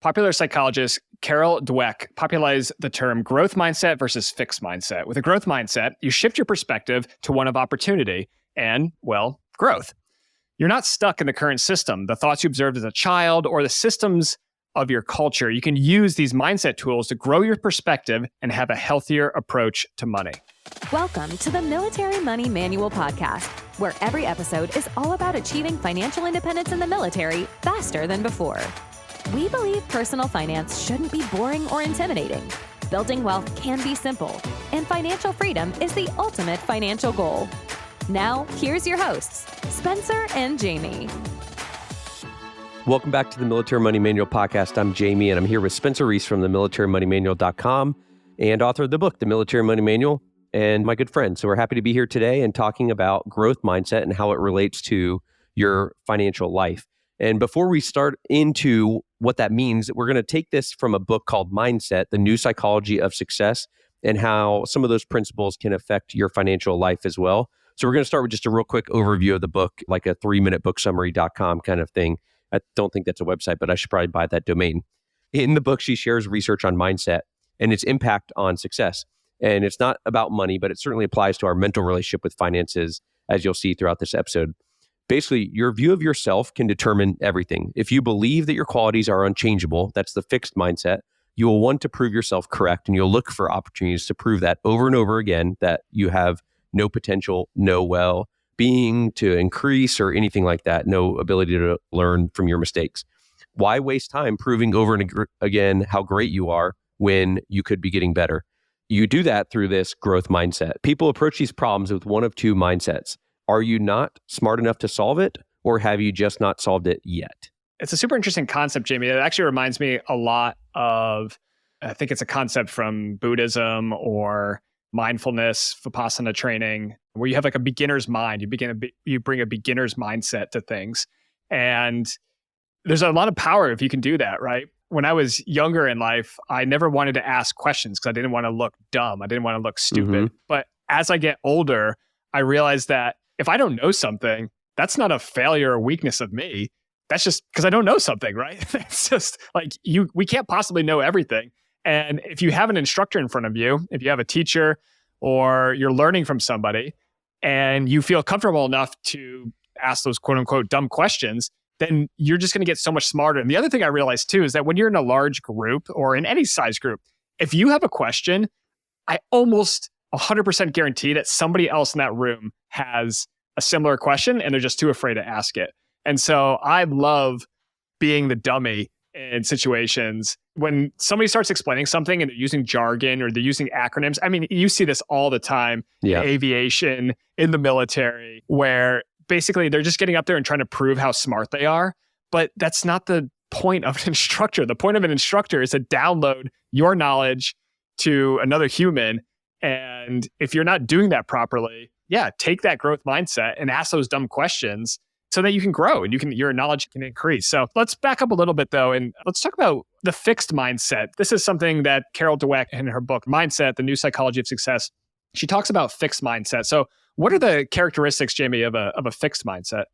Popular psychologist Carol Dweck popularized the term growth mindset versus fixed mindset. With a growth mindset, you shift your perspective to one of opportunity and, well, growth. You're not stuck in the current system, the thoughts you observed as a child, or the systems of your culture. You can use these mindset tools to grow your perspective and have a healthier approach to money. Welcome to the Military Money Manual podcast, where every episode is all about achieving financial independence in the military faster than before. We believe personal finance shouldn't be boring or intimidating. Building wealth can be simple, and financial freedom is the ultimate financial goal. Now, here's your hosts, Spencer and Jamie. Welcome back to the Military Money Manual podcast. I'm Jamie, and I'm here with Spencer Reese from the militarymoneymanual.com and author of the book, The Military Money Manual, and my good friend. So we're happy to be here today and talking about growth mindset and how it relates to your financial life. And before we start into what that means, we're going to take this from a book called Mindset, The New Psychology of Success, and how some of those principles can affect your financial life as well. So we're going to start with just a real quick overview of the book, like a 3-minute booksummary.com kind of thing. I don't think that's a website, but I should probably buy that domain. In the book, she shares research on mindset and its impact on success. And it's not about money, but it certainly applies to our mental relationship with finances, as you'll see throughout this episode. Basically, your view of yourself can determine everything. If you believe that your qualities are unchangeable, that's the fixed mindset, you will want to prove yourself correct, and you'll look for opportunities to prove that over and over again, that you have no potential, no well-being to increase or anything like that, no ability to learn from your mistakes. Why waste time proving over and again how great you are when you could be getting better? You do that through this growth mindset. People approach these problems with one of two mindsets. Are you not smart enough to solve it, or have you just not solved it yet? It's a super interesting concept, Jamie. It actually reminds me a lot of, I think it's a concept from Buddhism or mindfulness, Vipassana training, where you have like a beginner's mind. You bring a beginner's mindset to things. And there's a lot of power if you can do that, right? When I was younger in life, I never wanted to ask questions because I didn't want to look dumb. I didn't want to look stupid. But as I get older, I realized that if I don't know something, that's not a failure or weakness of me. That's just because I don't know something, right? It's just like we can't possibly know everything. And if you have an instructor in front of you, if you have a teacher or you're learning from somebody and you feel comfortable enough to ask those quote unquote dumb questions, then you're just going to get so much smarter. And the other thing I realized too is that when you're in a large group or in any size group, if you have a question, I almost 100% guarantee that somebody else in that room has a similar question and they're just too afraid to ask it. And so I love being the dummy in situations when somebody starts explaining something and they're using jargon or they're using acronyms. I mean, you see this all the time in aviation, in the military, where basically they're just getting up there and trying to prove how smart they are. But that's not the point of an instructor. The point of an instructor is to download your knowledge to another human. And if you're not doing that properly, take that growth mindset and ask those dumb questions so that you can grow and your knowledge can increase. So let's back up a little bit though, and let's talk about the fixed mindset. This is something that Carol Dweck in her book, Mindset, The New Psychology of Success, she talks about fixed mindset. So what are the characteristics, Jamie, of a fixed mindset?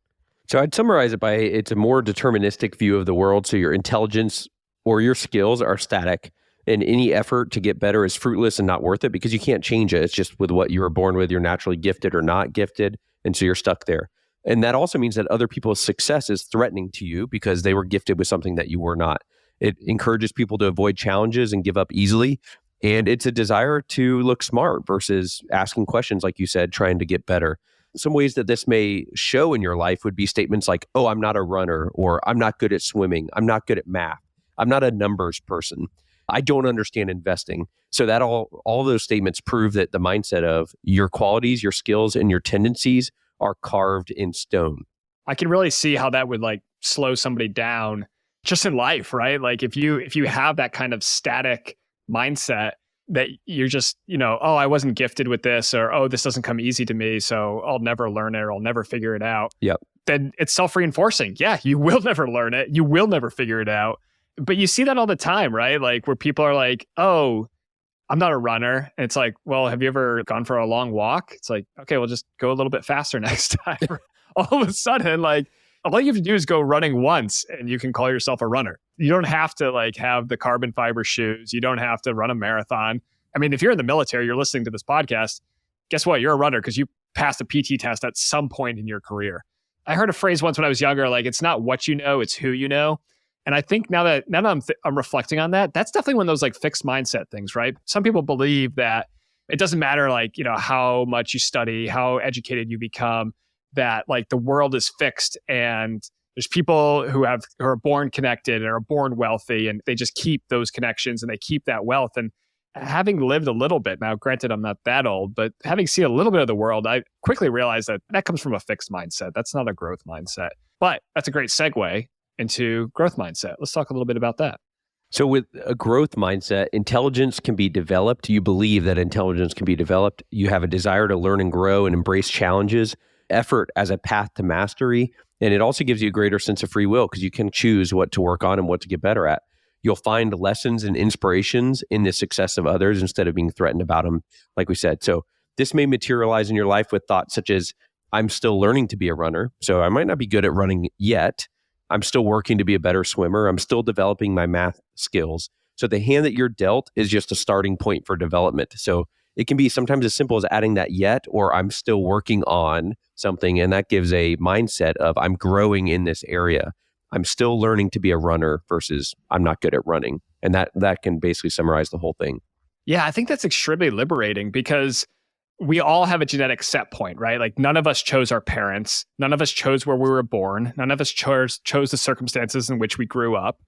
So I'd summarize it by it's a more deterministic view of the world. So your intelligence or your skills are static, and any effort to get better is fruitless and not worth it because you can't change it. It's just with what you were born with. You're naturally gifted or not gifted. And so you're stuck there. And that also means that other people's success is threatening to you because they were gifted with something that you were not. It encourages people to avoid challenges and give up easily. And it's a desire to look smart versus asking questions, like you said, trying to get better. Some ways that this may show in your life would be statements like, oh, I'm not a runner, or I'm not good at swimming. I'm not good at math. I'm not a numbers person. I don't understand investing. So that all those statements prove that the mindset of your qualities, your skills, and your tendencies are carved in stone. I can really see how that would like slow somebody down just in life, right? Like if you have that kind of static mindset that you're just, oh, I wasn't gifted with this, or, oh, this doesn't come easy to me, so I'll never learn it, or I'll never figure it out. Yep. Then it's self-reinforcing. Yeah, you will never learn it. You will never figure it out. But you see that all the time, right? Like where people are like, oh, I'm not a runner. And it's like, well, have you ever gone for a long walk? It's like, okay, well, just go a little bit faster next time. All of a sudden, like all you have to do is go running once and you can call yourself a runner. You don't have to like have the carbon fiber shoes. You don't have to run a marathon. I mean, if you're in the military, you're listening to this podcast, guess what? You're a runner because you passed a PT test at some point in your career. I heard a phrase once when I was younger, like it's not what you know, it's who you know. And I think now that I'm reflecting on that, that's definitely one of those like fixed mindset things, right? Some people believe that it doesn't matter like, how much you study, how educated you become, that like the world is fixed and there's people who are born connected and are born wealthy and they just keep those connections and they keep that wealth. And having lived a little bit, now granted I'm not that old, but having seen a little bit of the world, I quickly realized that comes from a fixed mindset. That's not a growth mindset. But that's a great segue into growth mindset. Let's talk a little bit about that. So with a growth mindset, intelligence can be developed. You believe that intelligence can be developed. You have a desire to learn and grow and embrace challenges, effort as a path to mastery. And it also gives you a greater sense of free will because you can choose what to work on and what to get better at. You'll find lessons and inspirations in the success of others instead of being threatened about them, like we said. So this may materialize in your life with thoughts such as, I'm still learning to be a runner, so I might not be good at running yet. I'm still working to be a better swimmer. I'm still developing my math skills. So the hand that you're dealt is just a starting point for development. So it can be sometimes as simple as adding that yet, or I'm still working on something. And that gives a mindset of I'm growing in this area. I'm still learning to be a runner versus I'm not good at running. And that can basically summarize the whole thing. Yeah, I think that's extremely liberating because we all have a genetic set point, right? Like none of us chose our parents. None of us chose where we were born. None of us chose the circumstances in which we grew up.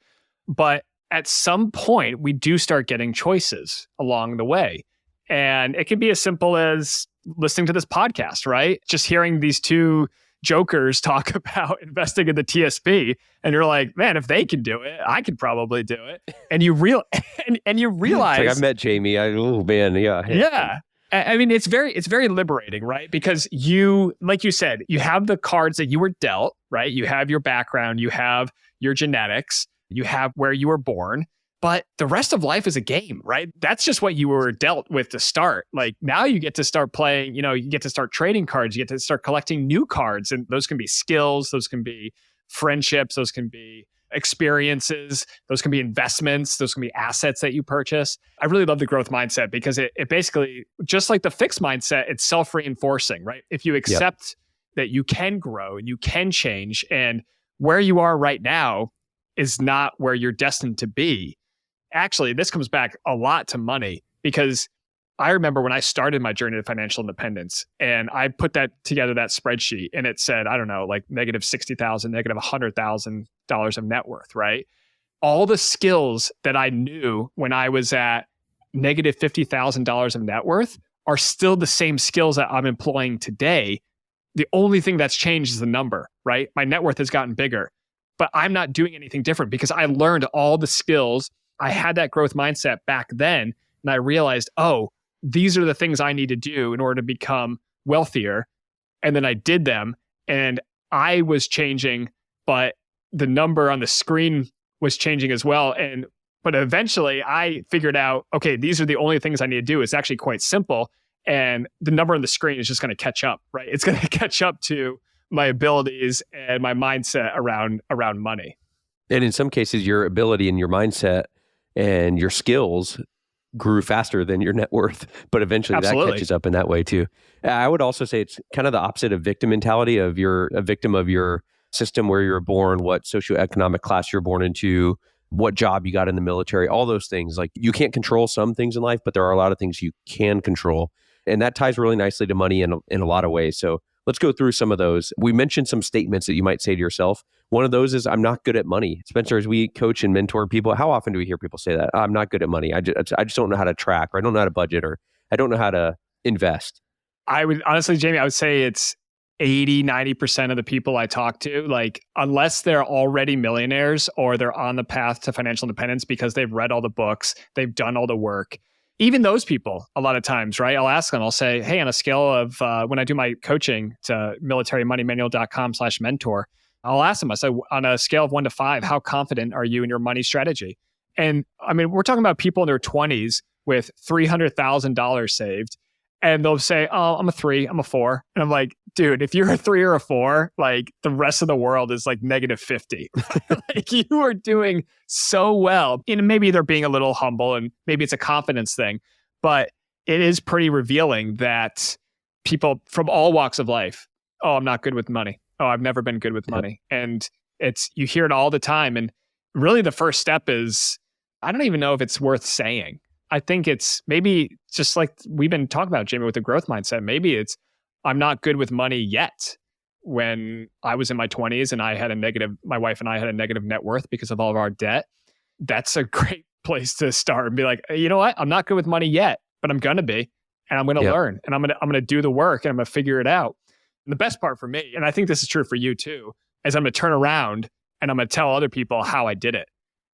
But at some point, we do start getting choices along the way. And it can be as simple as listening to this podcast, right? Just hearing these two jokers talk about investing in the TSP, and you're like, man, if they can do it, I could probably do it. And you realize, It's like I've met Jamie. Oh man, yeah. I mean, it's very liberating, right? Because you, like you said, you have the cards that you were dealt, right? You have your background, you have your genetics, you have where you were born, but the rest of life is a game, right? That's just what you were dealt with to start. Like now you get to start playing, you get to start trading cards, you get to start collecting new cards, and those can be skills, those can be friendships, those can be experiences, those can be investments, those can be assets that you purchase. I really love the growth mindset because it basically, just like the fixed mindset, it's self-reinforcing, right? If you accept that you can grow and you can change, and where you are right now is not where you're destined to be. Actually, this comes back a lot to money because I remember when I started my journey to financial independence and I put that spreadsheet, and it said, I don't know, like negative $60,000, negative $100,000 of net worth, right? All the skills that I knew when I was at negative $50,000 of net worth are still the same skills that I'm employing today. The only thing that's changed is the number, right? My net worth has gotten bigger, but I'm not doing anything different because I learned all the skills. I had that growth mindset back then, and I realized, oh, these are the things I need to do in order to become wealthier. And then I did them, and I was changing, but the number on the screen was changing as well. But eventually I figured out, okay, these are the only things I need to do. It's actually quite simple. And the number on the screen is just going to catch up, right? It's going to catch up to my abilities and my mindset around money. And in some cases, your ability and your mindset and your skills grew faster than your net worth, but eventually Absolutely. That catches up in that way too. I would also say it's kind of the opposite of victim mentality of you're a victim of your system, where you're born, what socioeconomic class you're born into, what job you got in the military, all those things. Like you can't control some things in life, but there are a lot of things you can control. And that ties really nicely to money in a lot of ways. So let's go through some of those. We mentioned some statements that you might say to yourself. One of those is, I'm not good at money. Spencer, as we coach and mentor people, how often do we hear people say that? I'm not good at money. I just don't know how to track, or I don't know how to budget, or I don't know how to invest. I would honestly, Jamie, I would say it's 80, 90% of the people I talk to, like, unless they're already millionaires or they're on the path to financial independence because they've read all the books, they've done all the work. Even those people, a lot of times, right? I'll ask them, I'll say, hey, on a scale of, when I do my coaching to militarymoneymanual.com/mentor, I'll ask them, I say, on a scale of 1 to 5, how confident are you in your money strategy? And I mean, we're talking about people in their 20s with $300,000 saved. And they'll say, oh, I'm a 3, I'm a 4. And I'm like, dude, if you're a 3 or a 4, like the rest of the world is like -50. Like you are doing so well. And maybe they're being a little humble and maybe it's a confidence thing, but it is pretty revealing that people from all walks of life, oh, I'm not good with money. Oh, I've never been good with money. And you hear it all the time. And really the first step is, I don't even know if it's worth saying. I think it's maybe just like we've been talking about, Jamie, with the growth mindset. Maybe it's, I'm not good with money yet. When I was in my 20s and my wife and I had a negative net worth because of all of our debt, that's a great place to start and be like, you know what? I'm not good with money yet, but I'm going to be, and I'm going to learn, and I'm going to do the work, and I'm going to figure it out. And the best part for me, and I think this is true for you too, is I'm going to turn around and I'm going to tell other people how I did it.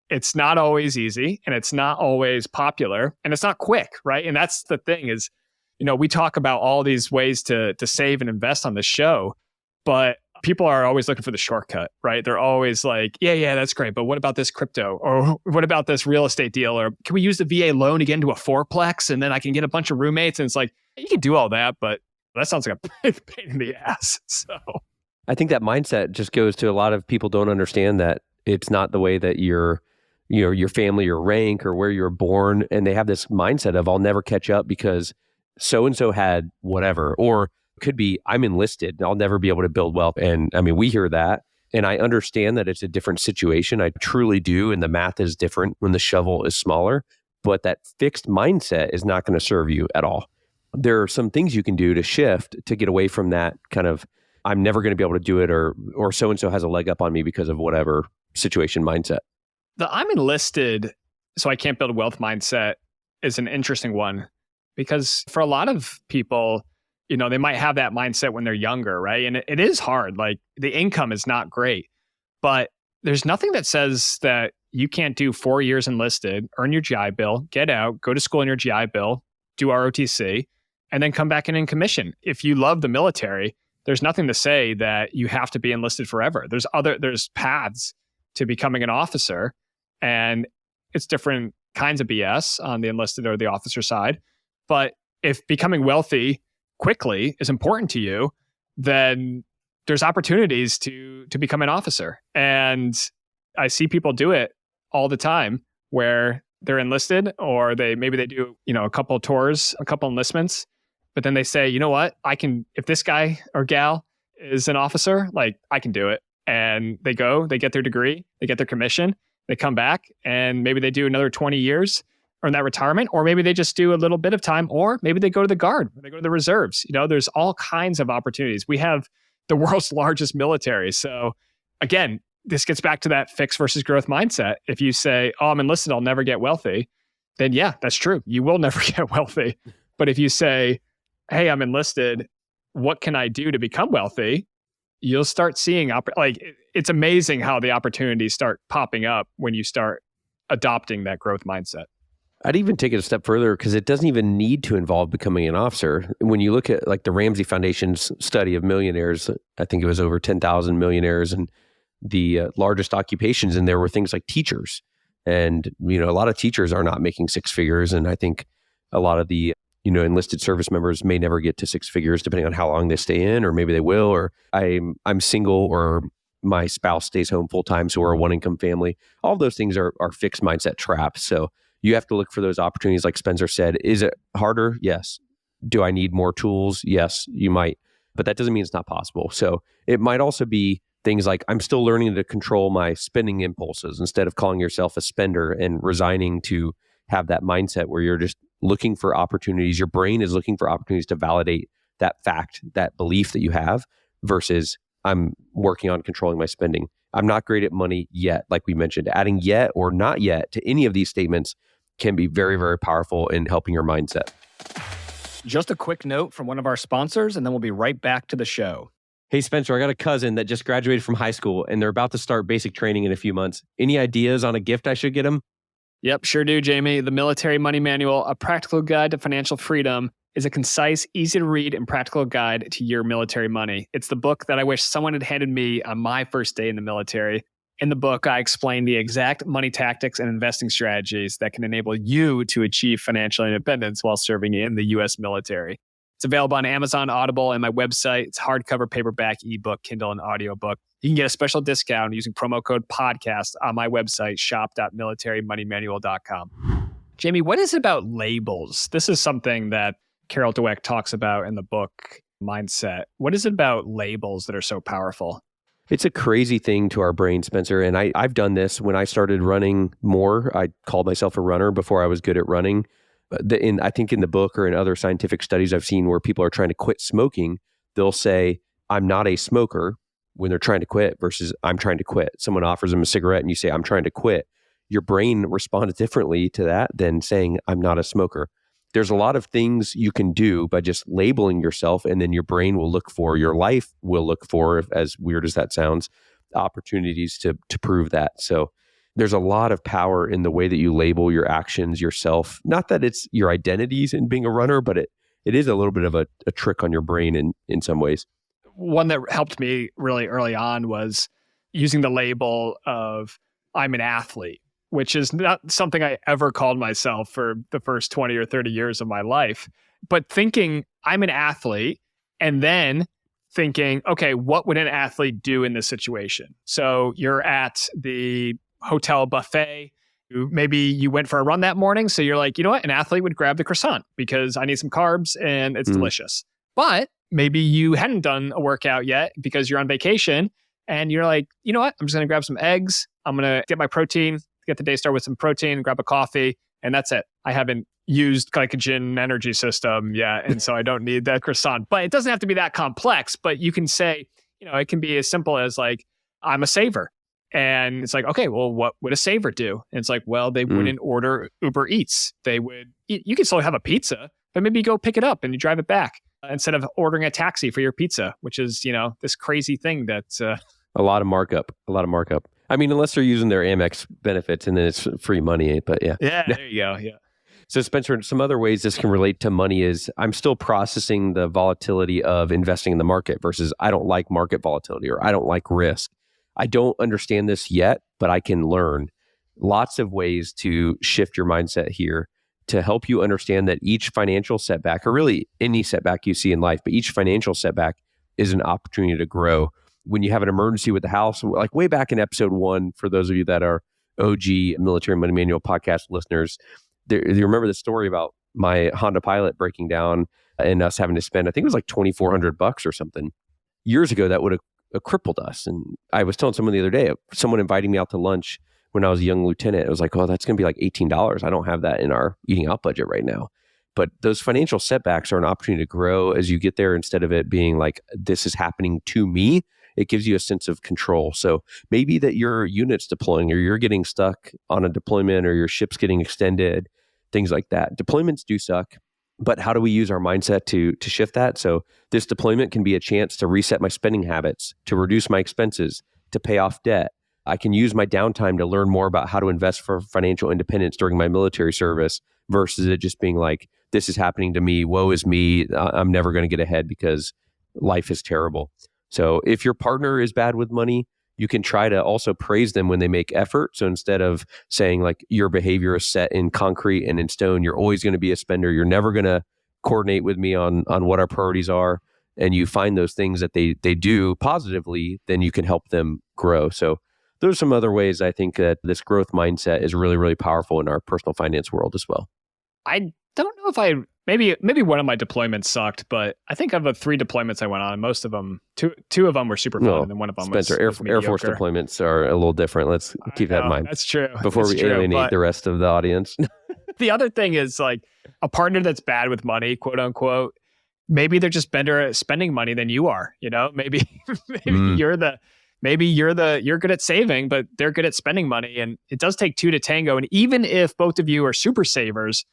It's not always easy and it's not always popular and it's not quick, right? And that's the thing is, we talk about all these ways to save and invest on the show, but people are always looking for the shortcut, right? They're always like, yeah, that's great, but what about this crypto? Or what about this real estate deal? Or can we use the VA loan again to a fourplex and then I can get a bunch of roommates? And it's like, you can do all that, but that sounds like a pain in the ass. So I think that mindset just goes to a lot of people don't understand that it's not the way that your family or rank or where you're born. And they have this mindset of, I'll never catch up because so-and-so had whatever, or could be, I'm enlisted and I'll never be able to build wealth. And I mean, we hear that. And I understand that it's a different situation. I truly do. And the math is different when the shovel is smaller, but that fixed mindset is not going to serve you at all. There are some things you can do to shift to get away from that kind of, I'm never going to be able to do it, or so-and-so has a leg up on me because of whatever situation mindset. The I'm enlisted, so I can't build a wealth mindset is an interesting one, because for a lot of people, they might have that mindset when they're younger, right? And it is hard. Like the income is not great, but there's nothing that says that you can't do 4 years enlisted, earn your GI Bill, get out, go to school in your GI Bill, do ROTC, and then come back in commission. If you love the military, there's nothing to say that you have to be enlisted forever. There's paths to becoming an officer, and it's different kinds of BS on the enlisted or the officer side. But if becoming wealthy quickly is important to you, then there's opportunities to become an officer. And I see people do it all the time where they're enlisted, or maybe they do, a couple of tours, a couple enlistments, but then they say, you know what, if this guy or gal is an officer, like I can do it. And they go, they get their degree, they get their commission, they come back, and maybe they do another 20 years, earn that retirement, or maybe they just do a little bit of time, or maybe they go to the Guard, or they go to the reserves. There's all kinds of opportunities. We have the world's largest military. So again, this gets back to that fixed versus growth mindset. If you say, oh, I'm enlisted, I'll never get wealthy, then yeah, that's true. You will never get wealthy. But if you say, hey, I'm enlisted, what can I do to become wealthy? You'll start seeing, it's amazing how the opportunities start popping up when you start adopting that growth mindset. I'd even take it a step further, because it doesn't even need to involve becoming an officer. When you look at like the Ramsey Foundation's study of millionaires, I think it was over 10,000 millionaires, and the largest occupations in there were things like teachers. And, a lot of teachers are not making six figures. And I think a lot of the, enlisted service members may never get to six figures depending on how long they stay in, or maybe they will, or I'm single, or my spouse stays home full time, so we're a one income family. All of those things are fixed mindset traps. So you have to look for those opportunities. Like Spencer said, is it harder? Yes. Do I need more tools? Yes, you might, but that doesn't mean it's not possible. So it might also be things like, I'm still learning to control my spending impulses, instead of calling yourself a spender and resigning to have that mindset where you're just looking for opportunities. Your brain is looking for opportunities to validate that fact, that belief that you have, versus I'm working on controlling my spending. I'm not great at money yet. Like we mentioned, adding yet or not yet to any of these statements can be very, very powerful in helping your mindset. Just a quick note from one of our sponsors, and then we'll be right back to the show. Hey, Spencer, I got a cousin that just graduated from high school, and they're about to start basic training in a few months. Any ideas on a gift I should get him? Yep, sure do, Jamie. The Military Money Manual, A Practical Guide to Financial Freedom, is a concise, easy to read, and practical guide to your military money. It's the book that I wish someone had handed me on my first day in the military. In the book, I explain the exact money tactics and investing strategies that can enable you to achieve financial independence while serving in the U.S. military. It's available on Amazon, Audible, and my website. It's hardcover, paperback, ebook, Kindle, and audiobook. You can get a special discount using promo code podcast on my website, shop.militarymoneymanual.com. Jamie, what is it about labels? This is something that Carol Dweck talks about in the book Mindset. What is it about labels that are so powerful? It's a crazy thing to our brain, Spencer. And I've done this when I started running more. I called myself a runner before I was good at running. I think in the book or in other scientific studies I've seen where people are trying to quit smoking, they'll say, I'm not a smoker when they're trying to quit versus I'm trying to quit. Someone offers them a cigarette and you say, I'm trying to quit. Your brain responds differently to that than saying, I'm not a smoker. There's a lot of things you can do by just labeling yourself, and then your brain will look for, your life will look for, as weird as that sounds, opportunities to prove that. So there's a lot of power in the way that you label your actions yourself. Not that it's your identities in being a runner, but it is a little bit of a trick on your brain in some ways. One that helped me really early on was using the label of I'm an athlete, which is not something I ever called myself for the first 20 or 30 years of my life. But thinking I'm an athlete and then thinking, okay, what would an athlete do in this situation? So you're at the hotel buffet. Maybe you went for a run that morning. So you're like, you know what? An athlete would grab the croissant because I need some carbs and it's delicious. But maybe you hadn't done a workout yet because you're on vacation and you're like, you know what? I'm just going to grab some eggs. I'm going to get my protein, get the day started with some protein, grab a coffee, and that's it. I haven't used glycogen energy system yet. And so I don't need that croissant. But it doesn't have to be that complex. But you can say, it can be as simple as like, I'm a saver. And it's like, okay, well, what would a saver do? And it's like, well, they wouldn't order Uber Eats. They would, you can still have a pizza, but maybe you go pick it up and you drive it back instead of ordering a taxi for your pizza, which is, this crazy thing that's a lot of markup. I mean, unless they're using their Amex benefits and then it's free money, but yeah. Yeah, there you go. Yeah. So Spencer, some other ways this can relate to money is I'm still processing the volatility of investing in the market versus I don't like market volatility or I don't like risk. I don't understand this yet, but I can learn lots of ways to shift your mindset here to help you understand that each financial setback, or really any setback you see in life, but each financial setback is an opportunity to grow. When you have an emergency with the house, like way back in episode 1, for those of you that are OG Military Money Manual podcast listeners, you remember the story about my Honda Pilot breaking down and us having to spend, I think it was like $2,400 or something. Years ago, that would have crippled us. And I was telling someone the other day, someone inviting me out to lunch when I was a young lieutenant, it was like, oh, that's going to be like $18. I don't have that in our eating out budget right now. But those financial setbacks are an opportunity to grow as you get there. Instead of it being like, this is happening to me, it gives you a sense of control. So maybe that your unit's deploying or you're getting stuck on a deployment or your ship's getting extended, things like that. Deployments do suck. But how do we use our mindset to shift that? So this deployment can be a chance to reset my spending habits, to reduce my expenses, to pay off debt. I can use my downtime to learn more about how to invest for financial independence during my military service versus it just being like, this is happening to me, woe is me, I'm never going to get ahead because life is terrible. So if your partner is bad with money, you can try to also praise them when they make effort. So instead of saying like your behavior is set in concrete and in stone, you're always going to be a spender. You're never going to coordinate with me on what our priorities are. And you find those things that they do positively, then you can help them grow. So those are some other ways I think that this growth mindset is really, really powerful in our personal finance world as well. I don't know if maybe one of my deployments sucked, but I think of the 3 deployments I went on, most of them, two of them were super fun, and then one of them Spencer, was Air Force deployments are a little different. Let's keep that in mind. That's true. Before we alienate the rest of the audience. The other thing is like a partner that's bad with money, quote unquote, maybe they're just better at spending money than you are. Maybe you're good at saving, but they're good at spending money. And it does take 2 to tango. And even if both of you are super savers,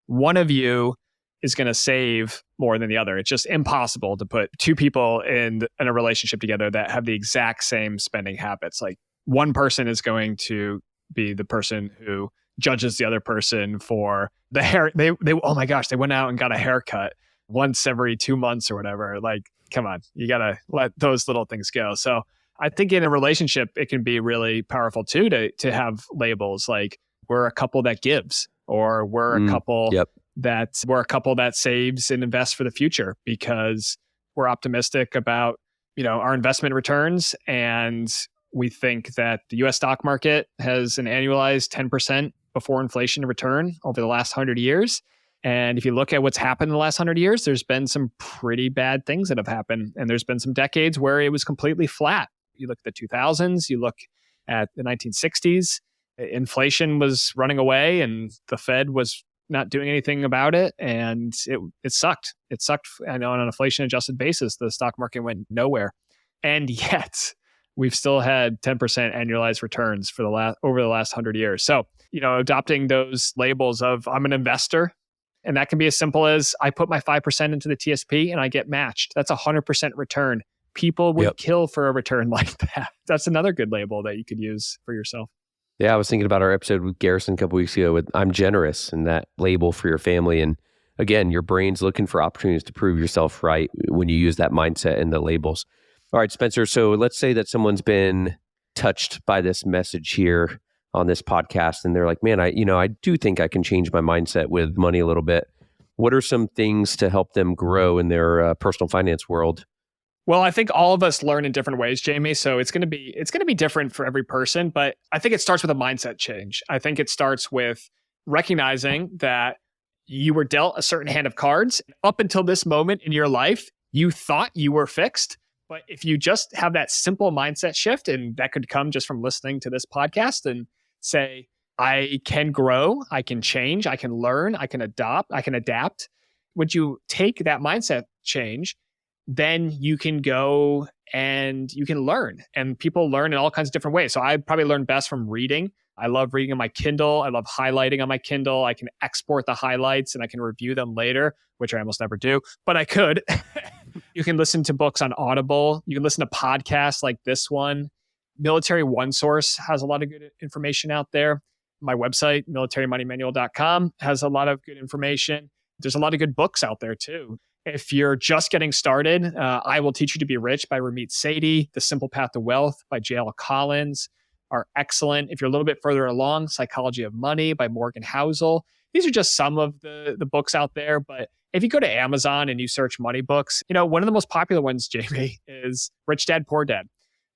one of you is going to save more than the other. It's just impossible to put 2 people in a relationship together that have the exact same spending habits. Like one person is going to be the person who judges the other person for the hair. They oh my gosh, they went out and got a haircut once every 2 months or whatever. Like, come on, you got to let those little things go. So I think in a relationship, it can be really powerful too to have labels like we're a couple that gives, or we're a couple that we're a couple that saves and invests for the future because we're optimistic about, our investment returns. And we think that the US stock market has an annualized 10% before inflation return over the last 100 years. And if you look at what's happened in the last 100 years, there's been some pretty bad things that have happened. And there's been some decades where it was completely flat. You look at the 2000s, you look at the 1960s, inflation was running away and the Fed was not doing anything about it. And it sucked. It sucked. I know on an inflation adjusted basis, the stock market went nowhere. And yet we've still had 10% annualized returns for over the last 100 years. So, adopting those labels of I'm an investor, and that can be as simple as I put my 5% into the TSP and I get matched. That's 100% return. People would kill for a return like that. That's another good label that you could use for yourself. Yeah, I was thinking about our episode with Garrison a couple weeks ago with I'm generous and that label for your family. And again, your brain's looking for opportunities to prove yourself right when you use that mindset and the labels. All right, Spencer. So let's say that someone's been touched by this message here on this podcast and they're like, man, I do think I can change my mindset with money a little bit. What are some things to help them grow in their personal finance world? Well, I think all of us learn in different ways, Jamie. So it's going to be different for every person, but I think it starts with a mindset change. I think it starts with recognizing that you were dealt a certain hand of cards. Up until this moment in your life, you thought you were fixed. But if you just have that simple mindset shift, and that could come just from listening to this podcast and say, I can grow, I can change, I can learn, I can adapt. Would you take that mindset change, then you can go and you can learn. And people learn in all kinds of different ways. So I probably learn best from reading. I love reading on my Kindle. I love highlighting on my Kindle. I can export the highlights and I can review them later, which I almost never do, but I could. You can listen to books on Audible. You can listen to podcasts like this one. Military One Source has a lot of good information out there. My website, militarymoneymanual.com, has a lot of good information. There's a lot of good books out there too. If you're just getting started, I Will Teach You to Be Rich by Ramit Sethi, The Simple Path to Wealth by J.L. Collins are excellent. If you're a little bit further along, Psychology of Money by Morgan Housel. These are just some of the books out there. But if you go to Amazon and you search money books, one of the most popular ones, Jamie, is Rich Dad, Poor Dad.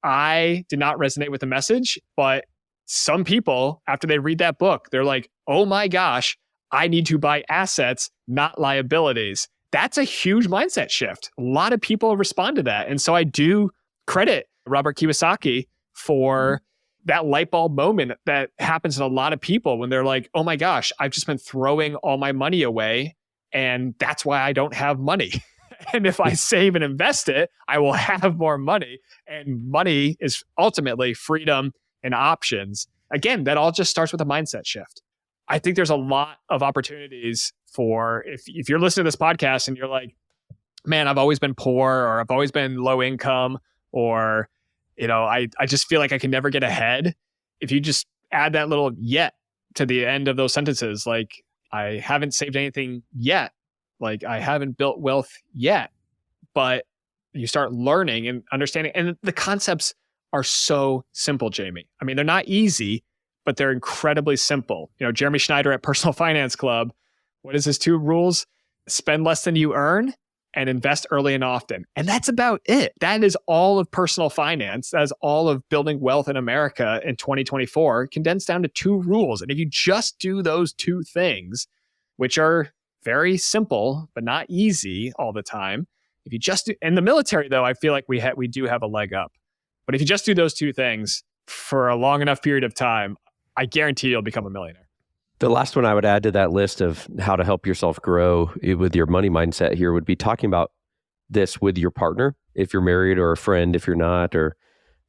I did not resonate with the message, but some people, after they read that book, they're like, oh my gosh, I need to buy assets, not liabilities. That's a huge mindset shift. A lot of people respond to that. And so I do credit Robert Kiyosaki for that light bulb moment that happens in a lot of people when they're like, oh my gosh, I've just been throwing all my money away and that's why I don't have money. And if I save and invest it, I will have more money. And money is ultimately freedom and options. Again, that all just starts with a mindset shift. I think there's a lot of opportunities for if you're listening to this podcast and you're like, man, I've always been poor or I've always been low income or, I just feel like I can never get ahead. If you just add that little yet to the end of those sentences, like I haven't saved anything yet, like I haven't built wealth yet, but you start learning and understanding. And the concepts are so simple, Jamie. I mean, they're not easy, but they're incredibly simple. Jeremy Schneider at Personal Finance Club, what is his 2 rules? Spend less than you earn and invest early and often. And that's about it. That is all of personal finance. That is all of building wealth in America in 2024, condensed down to 2 rules. And if you just do those 2 things, which are very simple, but not easy all the time. If you just do, in the military though, I feel like we do have a leg up. But if you just do those 2 things for a long enough period of time, I guarantee you'll become a millionaire. The last one I would add to that list of how to help yourself grow with your money mindset here would be talking about this with your partner. If you're married or a friend, if you're not, or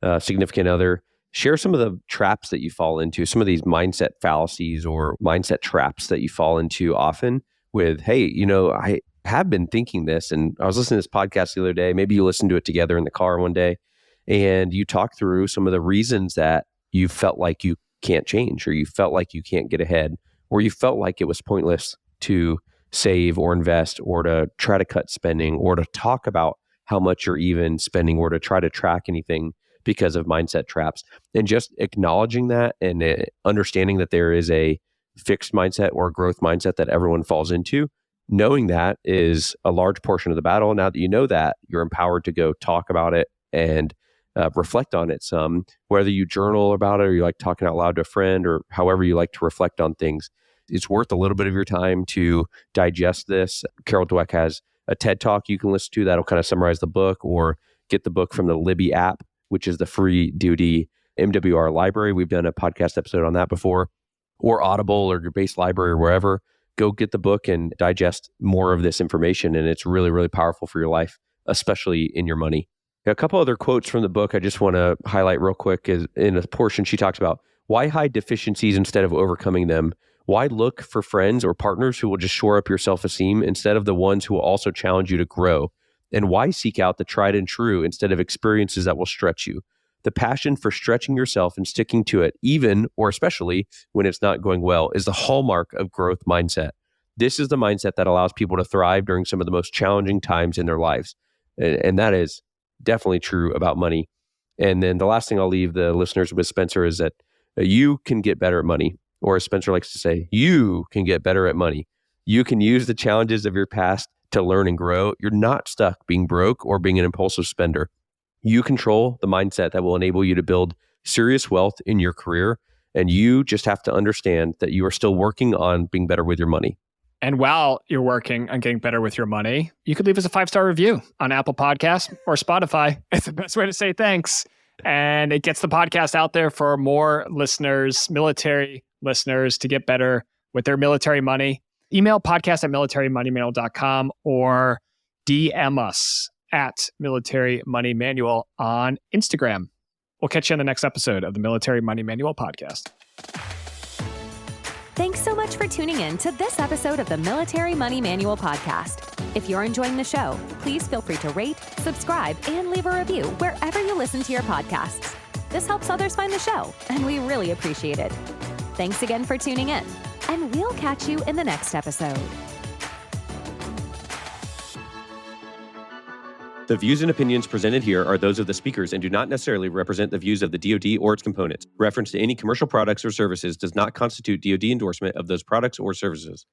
a significant other, share some of the traps that you fall into, some of these mindset fallacies or mindset traps that you fall into often with, hey, I have been thinking this and I was listening to this podcast the other day. Maybe you listened to it together in the car one day and you talk through some of the reasons that you felt like you can't change or you felt like you can't get ahead or you felt like it was pointless to save or invest or to try to cut spending or to talk about how much you're even spending or to try to track anything because of mindset traps. And just acknowledging that and understanding that there is a fixed mindset or growth mindset that everyone falls into. Knowing that is a large portion of the battle. Now that you know that, you're empowered to go talk about it and reflect on it some, whether you journal about it or you like talking out loud to a friend or however you like to reflect on things. It's worth a little bit of your time to digest this. Carol Dweck has a TED Talk you can listen to that'll kind of summarize the book, or get the book from the Libby app, which is the free duty MWR library. We've done a podcast episode on that before, or Audible or your base library or wherever. Go get the book and digest more of this information. And it's really, really powerful for your life, especially in your money. A couple other quotes from the book I just want to highlight real quick. Is in a portion she talks about why hide deficiencies instead of overcoming them. Why look for friends or partners who will just shore up your self-esteem instead of the ones who will also challenge you to grow? And why seek out the tried and true instead of experiences that will stretch you? The passion for stretching yourself and sticking to it, even or especially when it's not going well, is the hallmark of growth mindset. This is the mindset that allows people to thrive during some of the most challenging times in their lives. And that is definitely true about money. And then the last thing I'll leave the listeners with, Spencer, is that you can get better at money. Or as Spencer likes to say, you can get better at money. You can use the challenges of your past to learn and grow. You're not stuck being broke or being an impulsive spender. You control the mindset that will enable you to build serious wealth in your career. And you just have to understand that you are still working on being better with your money. And while you're working on getting better with your money, you could leave us a 5-star review on Apple Podcasts or Spotify. It's the best way to say thanks. And it gets the podcast out there for more listeners, military listeners, to get better with their military money. Email podcast@militarymoneymanual.com or DM us at Military Money Manual on Instagram. We'll catch you in the next episode of the Military Money Manual podcast. Thanks so much for tuning in to this episode of the Military Money Manual podcast. If you're enjoying the show, please feel free to rate, subscribe, and leave a review wherever you listen to your podcasts. This helps others find the show, and we really appreciate it. Thanks again for tuning in, and we'll catch you in the next episode. The views and opinions presented here are those of the speakers and do not necessarily represent the views of the DoD or its components. Reference to any commercial products or services does not constitute DoD endorsement of those products or services.